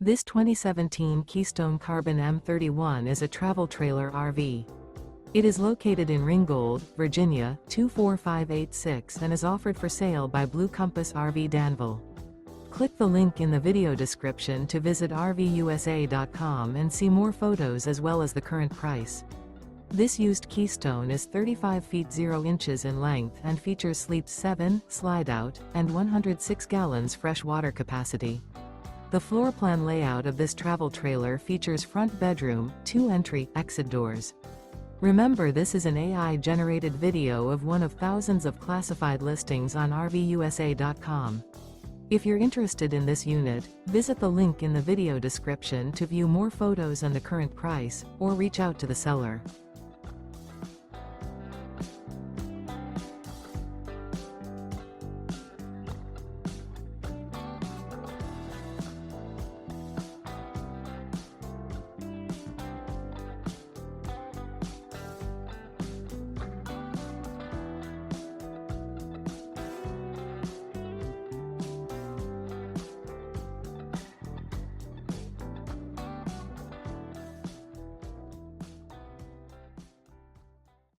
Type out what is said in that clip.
This 2017 Keystone Carbon M31 is a travel trailer RV. It is located in Ringgold, Virginia, 24586 and is offered for sale by Blue Compass RV Danville. Click the link in the video description to visit RVUSA.com and see more photos as well as the current price. This used Keystone is 35 feet 0 inches in length and features sleeps 7, Slideout, and 106 gallons fresh water capacity. The floor plan layout of this travel trailer features front bedroom, 2 entry/exit doors. Remember, this is an AI-generated video of one of thousands of classified listings on RVUSA.com. If you're interested in this unit, visit the link in the video description to view more photos and the current price, or reach out to the seller.